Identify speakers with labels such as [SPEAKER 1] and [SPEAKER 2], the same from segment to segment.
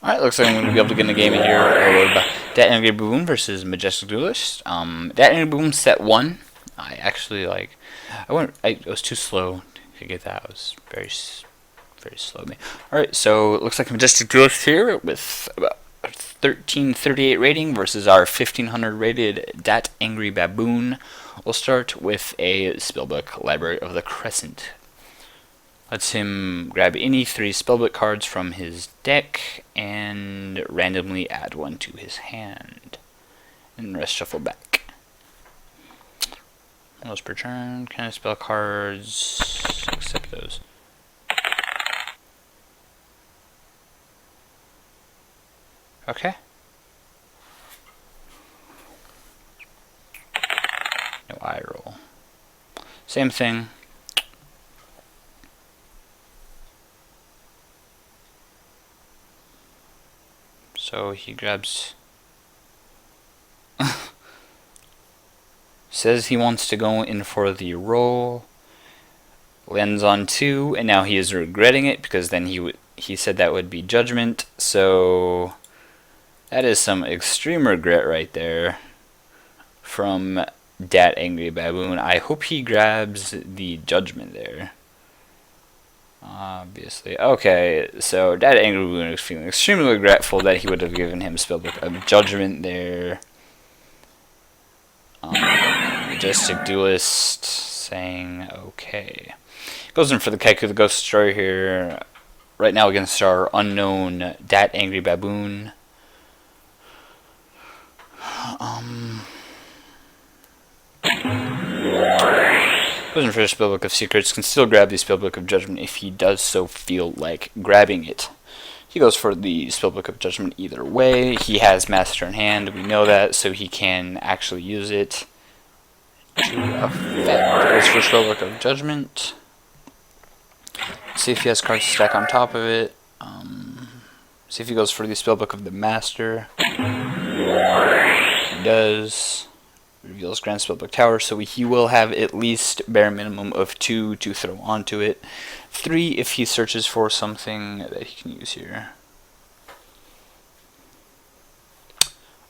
[SPEAKER 1] Alright, looks like I'm going to be able to get in a game here of DatAngryBaboon versus Majestic Duelist. DatAngryBaboon set 1. I actually, I was too slow to get that. I was very slow. Alright, so it looks like Majestic Duelist here with about 1338 rating versus our 1500 rated DatAngryBaboon. We'll start with a Spellbook, Library of the Crescent. Lets him grab any 3 Spellbook cards from his deck and randomly add one to his hand. And the rest shuffle back. Once per turn, kind of spell cards, except those. Okay. No eye roll. Same thing. So he grabs. Says he wants to go in for the roll. Lands on 2, and now he is regretting it because then he said that would be judgment. So that is some extreme regret right there from DatAngryBaboon. I hope he grabs the judgment there. Obviously. Okay, so DatAngryBaboon is feeling extremely regretful that he would have given him Spellbook of Judgment there. Majestic Duelist saying okay. Goes in for the Kaiku the Ghost Destroyer here. Right now against our unknown DatAngryBaboon. Goes in for the Spellbook of Secrets. Can still grab the Spellbook of Judgment if he does so feel like grabbing it. He goes for the Spellbook of Judgment either way. He has Master in hand, we know that, so he can actually use it to effect. Goes for Spellbook of Judgment. See if he has cards to stack on top of it. See if he goes for the Spellbook of the Master. He does. Reveals Grand Spellbook Tower, so he will have at least bare minimum of 2 to throw onto it. 3 if he searches for something that he can use here.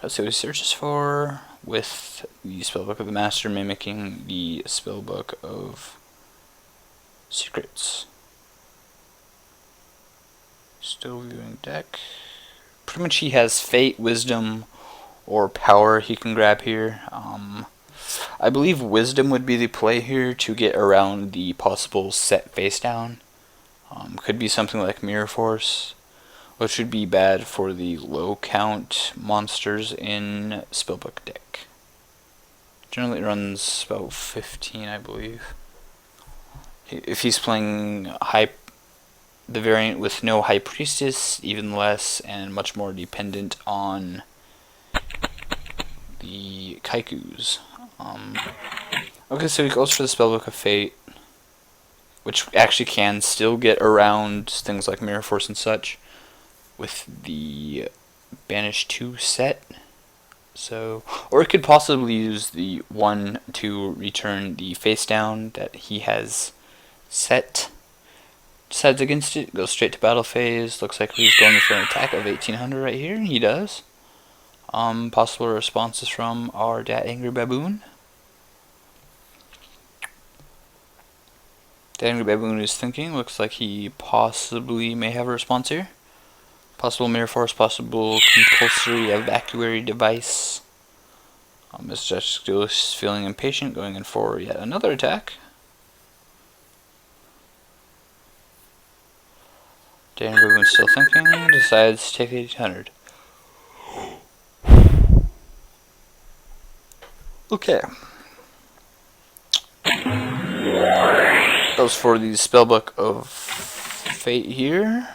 [SPEAKER 1] Let's see what he searches for with the Spellbook of the Master mimicking the Spellbook of Secrets. Still viewing deck. Pretty much he has Fate, Wisdom, or Power he can grab here. I believe Wisdom would be the play here to get around the possible set face down. Could be something like Mirror Force, which would be bad for the low count monsters in Spellbook deck. Generally it runs about 15, I believe. If he's playing the variant with no High Priestess, even less, and much more dependent on the Kaikus. Okay, so he goes for the Spellbook of Fate, which actually can still get around things like Mirror Force and such with the Banish 2 set. So, or it could possibly use the 1 to return the face down that he has set. Decides against it, goes straight to battle phase. Looks like he's going for an attack of 1800 right here. He does. Possible responses from our DatAngryBaboon. DatAngryBaboon is thinking. Looks like he possibly may have a response here. Possible Mirror Force, possible compulsory evacuatory device. Majestic Duelist feeling impatient, going in for yet another attack. DatAngryBaboon still thinking, decides to take 1800. Okay. Goes for the Spellbook of Fate here.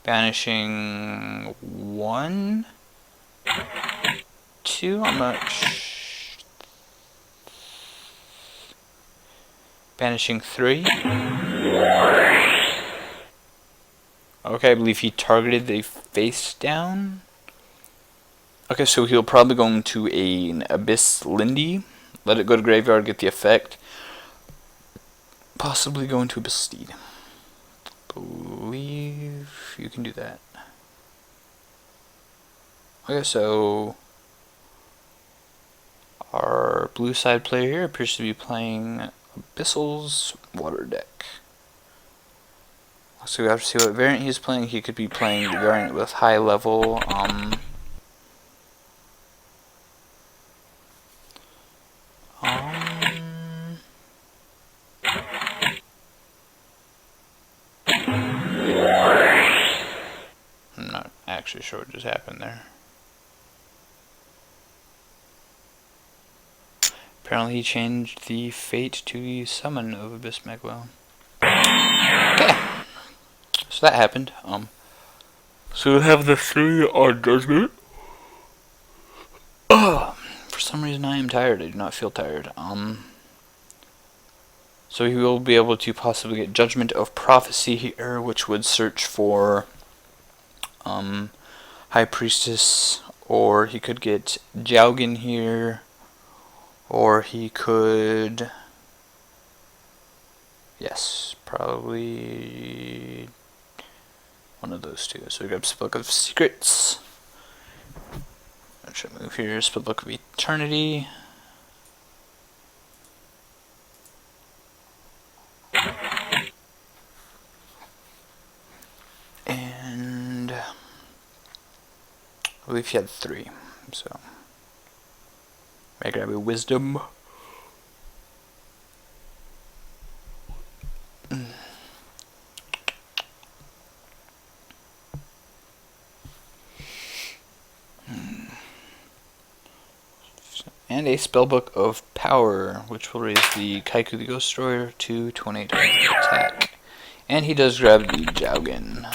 [SPEAKER 1] Banishing 1, 2, I'm not banishing 3. Okay, I believe he targeted the face down. Okay, so he'll probably go into an Abyss Lindy. Let it go to graveyard, get the effect. Possibly go into Abyss Steed. Believe you can do that. Okay, so our blue side player here appears to be playing Abyssal's Water Deck. So we have to see what variant he's playing. He could be playing the variant with high level. I'm not actually sure what just happened there. Apparently he changed the fate to the summon of Abyss Megwell. Okay. So that happened. So we have the 3 on Judgment. For some reason I am tired. I do not feel tired. So he will be able to possibly get Judgment of Prophecy here, which would search for High Priestess, or he could get Jaugen here, or he could, yes, probably one of those two. So we grab Spellbook of Secrets. I should move here. Spellbook of Eternity. And I believe he had 3. So I grab a Wisdom. And a Spellbook of Power, which will raise the Kaiku the Ghost Destroyer to 28 attack. And he does grab the Jaugen.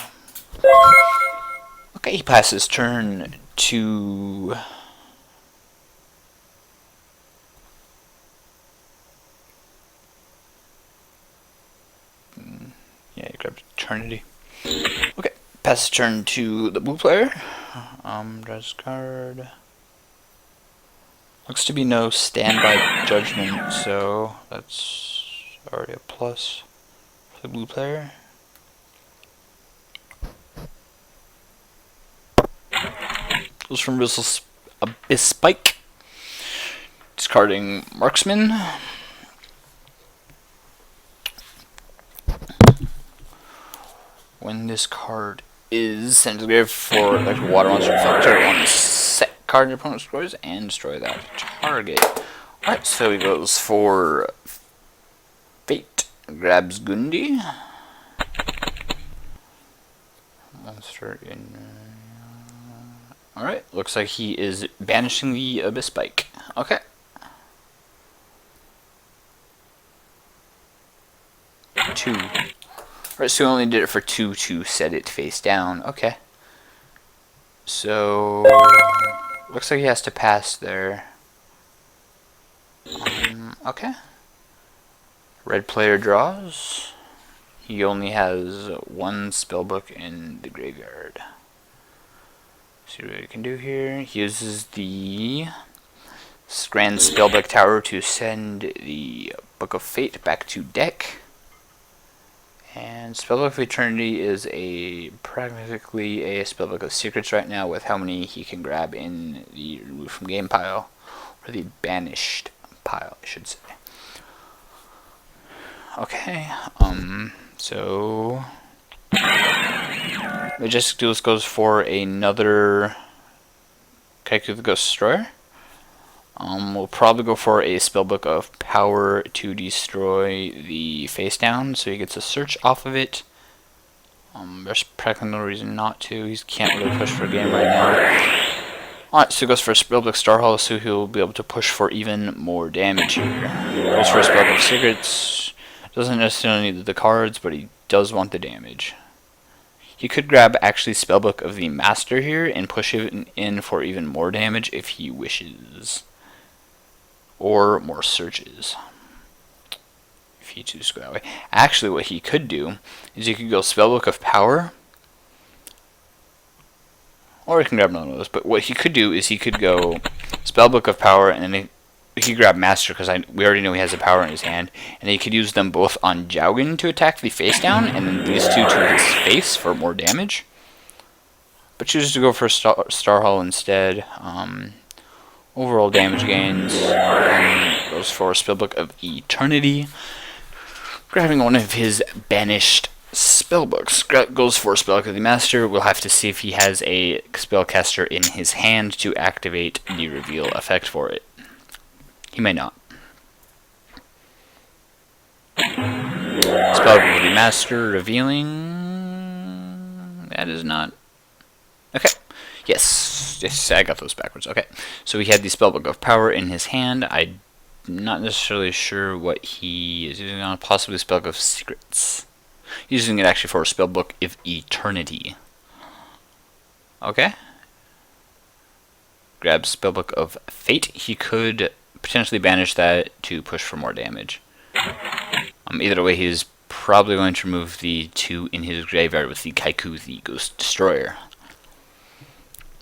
[SPEAKER 1] Okay, he passes turn to he grabbed Eternity. Okay, passes turn to the blue player. Draws card. Looks to be no standby Judgment, so that's already a plus for the blue player. Goes from Abyss Spike. Discarding Marksman. When this card is sent to the grave for like water monster filter on set card your opponent scores and destroy that target. Alright, so he goes for Fate, grabs Gundi. Monster in. Alright, looks like he is banishing the Abyss Spike. Okay. Two. Alright, so we only did it for 2 to set it face down. Okay. So looks like he has to pass there. Okay. Red player draws. He only has 1 spellbook in the graveyard. See what we can do here. He uses the Grand Spellbook Tower to send the Book of Fate back to deck. And Spellbook of Eternity is practically a Spellbook of Secrets right now, with how many he can grab in the Remove from Game pile, or the Banished pile, I should say. Okay, so Majestic Duelist goes for another Kaiku the Ghost Destroyer. We'll probably go for a Spellbook of Power to destroy the face down, so he gets a search off of it. There's practically no reason not to. He can't really push for a game right now. Alright, so he goes for a Spellbook Starhall, so he'll be able to push for even more damage here. Goes for a Spellbook of Secrets. Doesn't necessarily need the cards, but he does want the damage. He could grab actually Spellbook of the Master here and push it in for even more damage if he wishes. Or more searches, if he chooses to go that way. Actually, what he could do is he could go Spellbook of Power, or he can grab none of those. But what he could do is he could go Spellbook of Power, and then he could grab Master, because we already know he has a power in his hand, and he could use them both on Jaugen to attack the face down, and then these two to his face for more damage. but chooses to go for Star Hull instead. Overall damage gains, goes for Spellbook of Eternity. Grabbing one of his banished spellbooks, goes for Spellbook of the Master. We'll have to see if he has a spellcaster in his hand to activate the reveal effect for it. He may not. Spellbook of the Master revealing. That is not. Okay. Yes, I got those backwards. Okay, so he had the Spellbook of Power in his hand. I'm not necessarily sure what he is using on. Possibly Spellbook of Secrets. Using it actually for a Spellbook of Eternity. Okay. Grab Spellbook of Fate. He could potentially banish that to push for more damage. Either way, he is probably going to remove the 2 in his graveyard with the Kaiku, the Ghost Destroyer.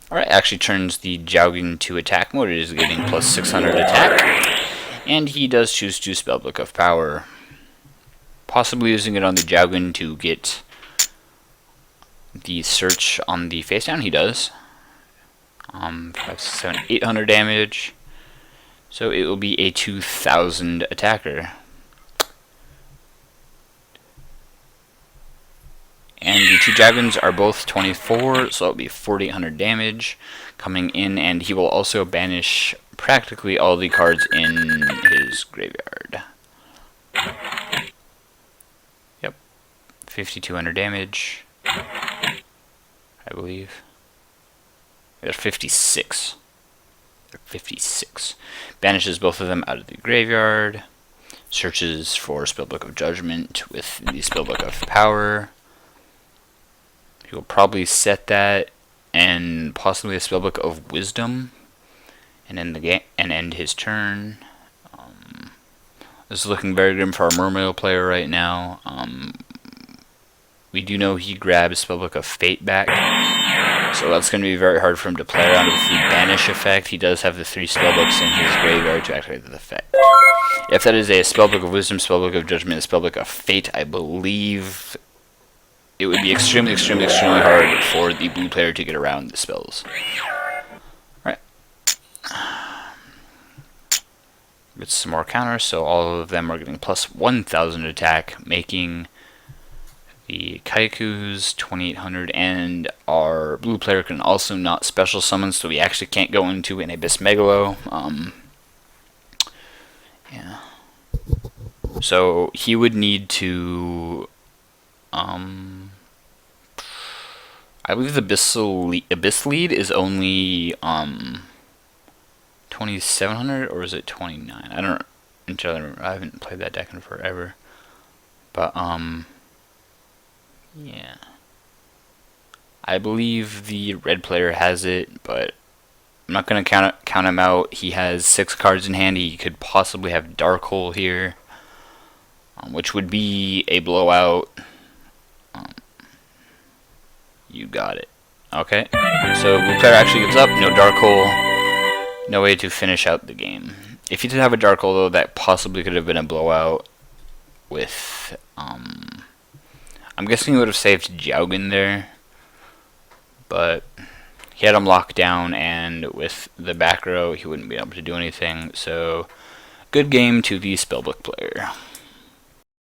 [SPEAKER 1] Alright, actually turns the Jougin to attack mode. It is getting plus 600 attack. And he does choose to Spellbook of Power. Possibly using it on the Jougin to get the search on the face down. He does. 5, 6, 7, 800 damage. So it will be a 2000 attacker. And the 2 Jougins are both 24, so it'll be 4800 damage coming in, and he will also banish practically all the cards in his graveyard. Yep. 5200 damage, I believe. They're 56. They're 56. Banishes both of them out of the graveyard. Searches for Spellbook of Judgment with the Spellbook of Power. He will probably set that and possibly a Spellbook of Wisdom, and end the game and end his turn. This is looking very grim for our Mermail player right now. We do know he grabs Spellbook of Fate back, so that's going to be very hard for him to play around with the banish effect. He does have the 3 Spellbooks in his graveyard to activate the effect. If that is a Spellbook of Wisdom, Spellbook of Judgment, and Spellbook of Fate, I believe it would be extremely, extremely, extremely hard for the blue player to get around the spells. Alright. Get some more counters, so all of them are getting plus 1000 attack, making the Kaikus 2800, and our blue player can also not special summon, so we actually can't go into an Abyss Megalo. Yeah. So he would need to I believe the Abyss lead is only 2700, or is it 29? I don't entirely remember. I haven't played that deck in forever. But yeah. I believe the red player has it, but I'm not going to count him out. He has 6 cards in hand. He could possibly have Dark Hole here, which would be a blowout. You got it. Okay. So blue player actually gives up. No Dark Hole. No way to finish out the game. If he did have a Dark Hole, though, that possibly could have been a blowout with, I'm guessing he would have saved Jougin there. But he had him locked down, and with the back row, he wouldn't be able to do anything. So, good game to the Spellbook player.